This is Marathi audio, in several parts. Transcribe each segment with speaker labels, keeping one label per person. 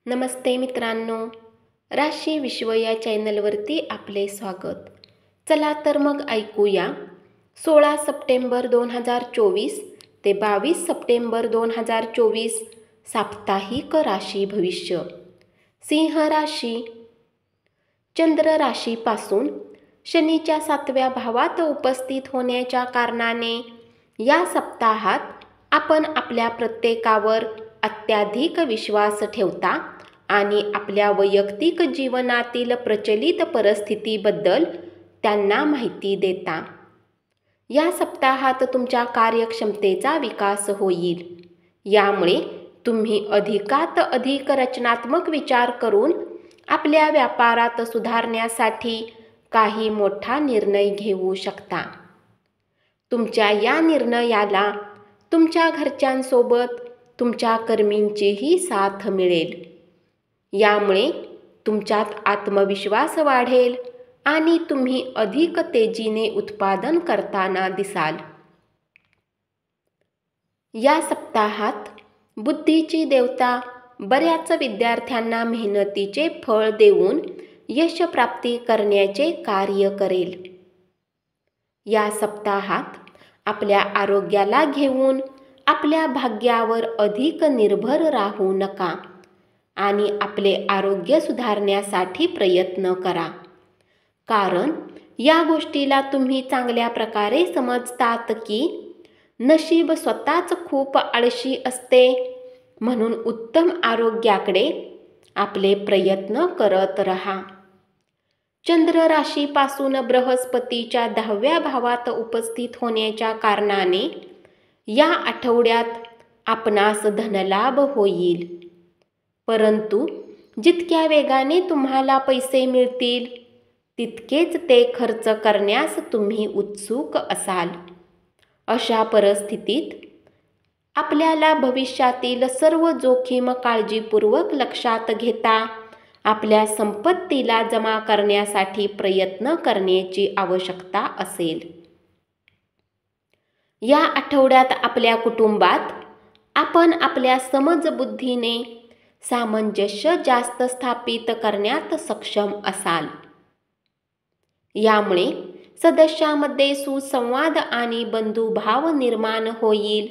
Speaker 1: नमस्ते मित्रांनो, राशी विश्व या चॅनलवरती आपले स्वागत. चला तर मग ऐकूया 16 सप्टेंबर 2024 ते 22 सप्टेंबर 2024 साप्ताहिक राशी भविष्य. सिंह राशी. चंद्र राशीपासून शनीच्या 7व्या भावात उपस्थित होण्याच्या कारणाने या सप्ताहात आपण आपल्या प्रत्येकावर अत्याधिक विश्वास ठेवता आणि आपल्या वैयक्तिक जीवनातील प्रचलित परिस्थितीबद्दल त्यांना माहिती देता. या सप्ताहात तुमच्या कार्यक्षमतेचा विकास होईल. यामुळे तुम्ही अधिकात अधिक रचनात्मक विचार करून आपल्या व्यापारात सुधारण्यासाठी काही मोठा निर्णय घेऊ शकता. तुमच्या या निर्णयाला तुमच्या घरच्यांसोबत तुमच्या कर्मींचीही साथ मिळेल. यामुळे तुमच्यात आत्मविश्वास वाढेल आणि तुम्ही अधिक तेजीने उत्पादन करताना दिसाल. या सप्ताहात बुद्धीची देवता बऱ्याच विद्यार्थ्यांना मेहनतीचे फळ देऊन यश प्राप्ती करण्याचे कार्य करेल. या सप्ताहात आपल्या आरोग्याला घेऊन आपल्या भाग्यावर अधिक निर्भर राहू नका आणि आपले आरोग्य सुधारण्यासाठी प्रयत्न करा. कारण या गोष्टीला तुम्ही चांगल्या प्रकारे समजतात की नशीब स्वतःच खूप आळशी असते. म्हणून उत्तम आरोग्याकडे आपले प्रयत्न करत रहा. चंद्र राशीपासून बृहस्पतीच्या 10व्या भावात उपस्थित होण्याच्या कारणाने या आठवड्यात आपणास धनलाभ होईल. परंतु जितक्या वेगाने तुम्हाला पैसे मिळतील तितकेच ते खर्च करण्यास तुम्ही उत्सुक असाल. अशा परिस्थितीत आपल्याला भविष्यातील सर्व जोखीम काळजीपूर्वक लक्षात घेता आपल्या संपत्तीला जमा करण्यासाठी प्रयत्न करण्याची आवश्यकता असेल. या आठवड्यात आपल्या कुटुंबात आपण आपल्या समजबुद्धीने सामंजस्य जास्त स्थापित करण्यात सक्षम असाल. यामुळे सदस्यांमध्ये सुसंवाद आणि बंधुभाव निर्माण होईल.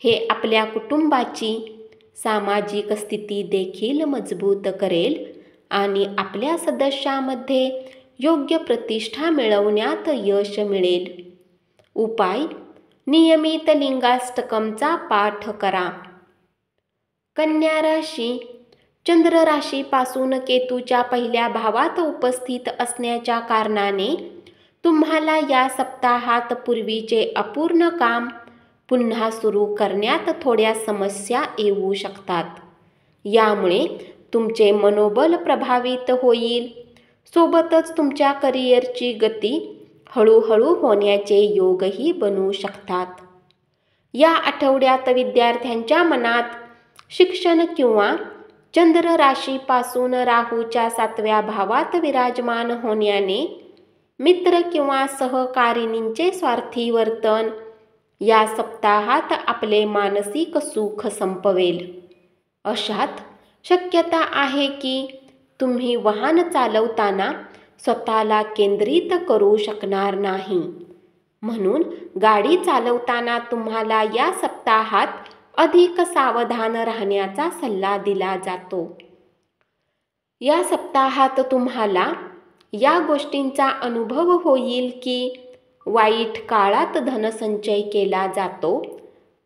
Speaker 1: हे आपल्या कुटुंबाची सामाजिक स्थिती देखील मजबूत करेल आणि आपल्या सदस्यांमध्ये योग्य प्रतिष्ठा मिळवण्यात यश मिळेल. उपाय: नियमित लिंगाष्टकमचा पाठ करा. कन्या राशी. चंद्र राशीपासून केतूच्या 1ल्या भावात उपस्थित असण्याच्या कारणाने तुम्हाला या सप्ताहात पूर्वीचे अपूर्ण काम पुन्हा सुरू करण्यात थोड्या समस्या येऊ शकतात. यामुळे तुमचे मनोबल प्रभावित होईल. सोबतच तुमच्या करिअरची गती हळूहळू होण्याचे योगही बनू शकतात. या आठवड्यात विद्यार्थ्यांच्या मनात शिक्षण किंवा चंद्र राशीपासून राहूच्या 7व्या भावात विराजमान होण्याने मित्र किंवा सहकारिणींचे स्वार्थी वर्तन या सप्ताहात आपले मानसिक सुख संपवेल. अशात शक्यता आहे की तुम्ही वाहन चालवताना स्वतःला केंद्रित करू शकणार नाही. म्हणून गाडी चालवताना तुम्हाला या सप्ताहात अधिक सावधान राहण्याचा सल्ला दिला जातो. या सप्ताहात तुम्हाला या गोष्टींचा अनुभव होईल की वाईट काळात धनसंचय केला जातो.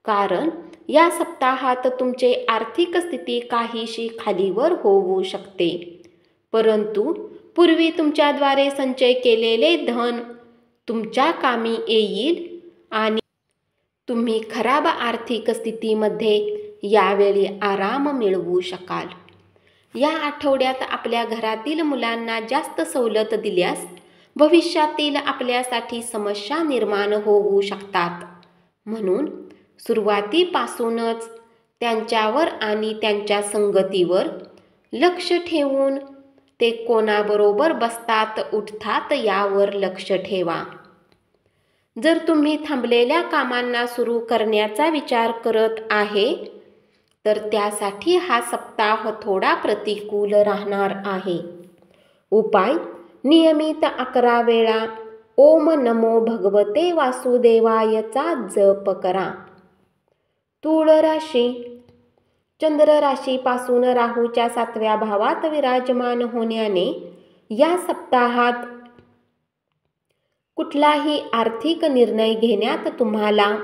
Speaker 1: कारण या सप्ताहात तुमचे आर्थिक स्थिती काहीशी खालीवर होऊ शकते. परंतु पूर्वी तुमच्याद्वारे संचय केलेले धन तुमच्या कामी येईल आणि तुम्ही खराब आर्थिक स्थितीमध्ये यावेळी आराम मिळवू शकाल. या आठवड्यात आपल्या घरातील मुलांना जास्त सवलत दिल्यास भविष्यातील आपल्यासाठी समस्या निर्माण होऊ शकतात. म्हणून सुरुवातीपासूनच त्यांच्यावर आणि त्यांच्या संगतीवर लक्ष ठेवून ते कोणाबरोबर बसतात उठतात यावर लक्ष ठेवा. जर तुम्ही थांबलेल्या कामांना सुरू करण्याचा विचार करत आहे तर त्यासाठी हा सप्ताह थोडा प्रतिकूल राहणार आहे. उपाय: नियमित 11 वेळा ओम नमो भगवते वासुदेवायचा जप करा. तूळ राशी: चंद्र राशीपासून राहूच्या 7व्या भावात विराजमान होण्याने या सप्ताहात कुठलाही आर्थिक निर्णय घेण्यात तुम्हाला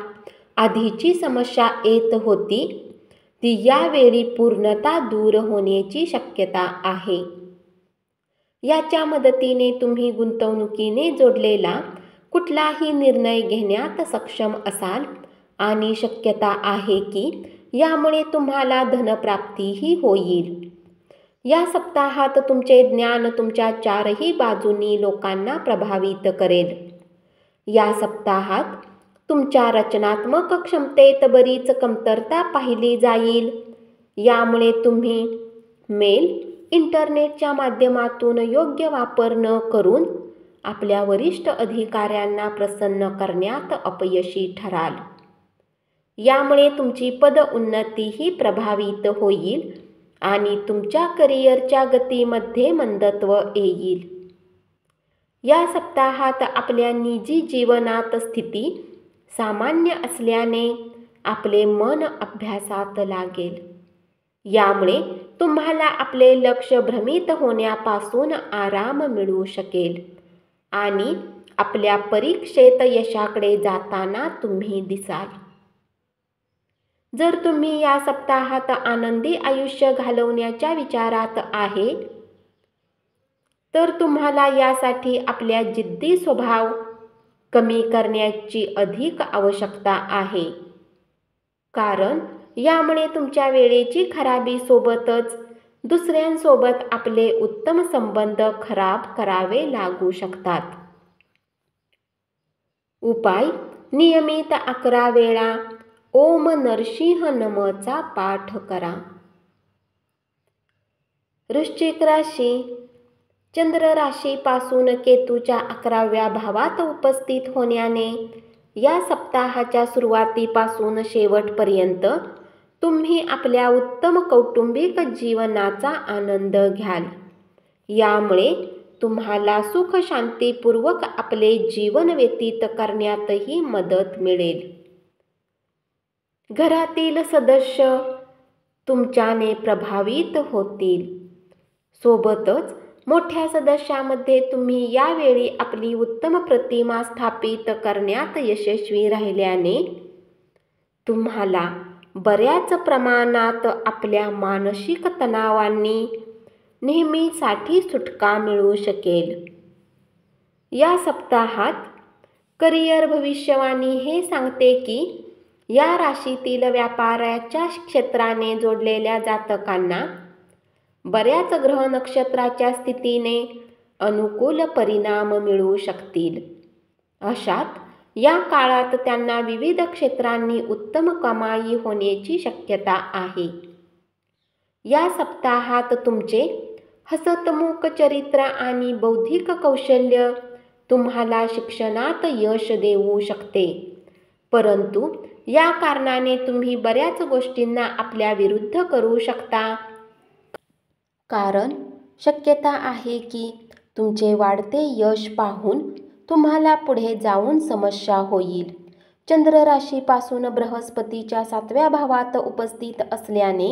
Speaker 1: आधीची समस्या येत होती ती यावेळी पूर्णतः दूर होण्याची शक्यता आहे. याच्या मदतीने तुम्ही गुंतवणुकीने जोडलेला कुठलाही निर्णय घेण्यात सक्षम असाल आणि शक्यता आहे की यामुळे तुम्हाला धनप्राप्तीही होईल. या सप्ताहात तुमचे ज्ञान तुमच्या 4ही बाजूंनी लोकांना प्रभावित करेल. या सप्ताहात तुमच्या रचनात्मक क्षमतेत बरीच कमतरता पाहिली जाईल. यामुळे तुम्ही मेल, इंटरनेटच्या माध्यमातून योग्य वापर न करून आपल्या वरिष्ठ अधिकाऱ्यांना प्रसन्न करण्यात अपयशी ठराल. यामुळे तुमची पदोन्नतीही प्रभावित होईल आणि तुमच्या करिअरच्या गतीमध्ये मंदत्व येईल. या सप्ताहात आपल्या निजी जीवनात स्थिती सामान्य असल्याने आपले मन अभ्यासात लागेल. यामुळे तुम्हाला आपले लक्ष भ्रमित होण्यापासून आराम मिळू शकेल आणि आपल्या परीक्षेत यशाकडे जाताना तुम्ही दिसाल. जर तुम्ही या सप्ताहात आनंदी आयुष्य घालवण्याच्या विचारात आहे तर तुम्हाला यासाठी आपल्या जिद्दी स्वभाव कमी करण्याची अधिक आवश्यकता आहे. कारण यामुळे तुमच्या वेळेची खराबी सोबतच दुसऱ्यांसोबत आपले उत्तम संबंध खराब करावे लागू शकतात. उपाय: नियमित 11 वेळा ओम नरसिंह नम:चा पाठ करा. वृश्चिक राशी: चंद्र राशीपासून केतूच्या 11व्या भावात उपस्थित होण्याने या सप्ताहाच्या सुरुवातीपासून शेवटपर्यंत तुम्ही आपल्या उत्तम कौटुंबिक जीवनाचा आनंद घ्याल. यामुळे तुम्हाला सुख शांतीपूर्वक आपले जीवन व्यतीत करण्यातही मदत मिळेल. घरातील सदस्य तुमच्याने प्रभावित होतील. सोबतच मोठ्या सदस्यामध्ये तुम्ही यावेळी आपली उत्तम प्रतिमा स्थापित करण्यात यशस्वी राहिल्याने तुम्हाला बऱ्याच प्रमाणात आपल्या मानसिक तणावांनी नेहमीसाठी सुटका मिळू शकेल. या सप्ताहात करिअर भविष्यवाणी हे सांगते की या राशीतील व्यापाराच्या क्षेत्राने जोडलेल्या जातकांना बऱ्याच ग्रह नक्षत्राच्या स्थितीने अनुकूल परिणाम मिळू शकतील. अशात या काळात त्यांना विविध क्षेत्रांनी उत्तम कमाई होण्याची शक्यता आहे. या सप्ताहात तुमचे हसतमुख चरित्र आणि बौद्धिक कौशल्य तुम्हाला शिक्षणात यश देऊ शकते. परंतु या कारणाने तुम्ही बऱ्याच गोष्टींना आपल्या विरुद्ध करू शकता. कारण शक्यता आहे की तुमचे वाढते यश पाहून तुम्हाला पुढे जाऊन समस्या होईल. चंद्र राशीपासून बृहस्पतीच्या 7व्या भावात उपस्थित असल्याने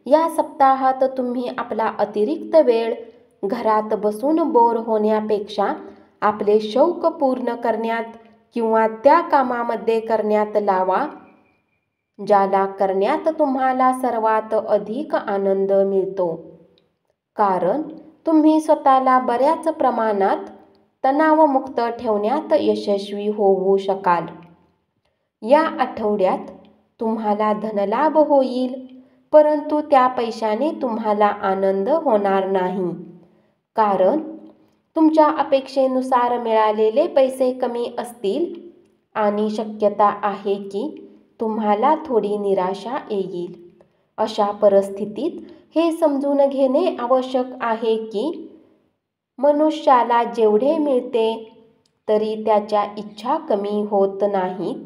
Speaker 1: या सप्ताहात तुम्ही आपला अतिरिक्त वेळ घरात बसून बोर होण्यापेक्षा आपले शौक पूर्ण करण्यात किंवा त्या कामामध्ये करण्यात लावा ज्याला करण्यात तुम्हाला सर्वात अधिक आनंद मिळतो. कारण तुम्ही स्वतःला बऱ्याच प्रमाणात तणावमुक्त ठेवण्यात यशस्वी होऊ शकाल. या आठवड्यात तुम्हाला धनलाभ होईल, परंतु त्या पैशाने तुम्हाला आनंद होणार नाही. कारण तुमच्या अपेक्षेनुसार मिळालेले पैसे कमी असतील आणि शक्यता आहे की तुम्हाला थोडी निराशा येईल. अशा परिस्थितीत हे समजून घेणे आवश्यक आहे की मनुष्याला जेवढे मिळते तरी त्याच्या इच्छा कमी होत नाहीत.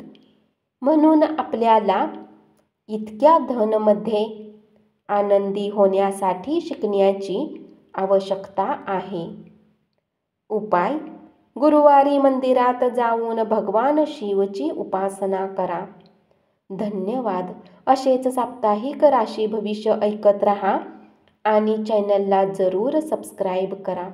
Speaker 1: म्हणून आपल्याला इतक्या धनमध्ये आनंदी होण्यासाठी शिकण्याची आवश्यकता आहे. उपाय: गुरुवारी मंदिरात जाऊन भगवान शिवची उपासना करा. धन्यवाद. असेच साप्ताहिक राशी भविष्य ऐकत रहा आणि चॅनलला जरूर सबस्क्राईब करा.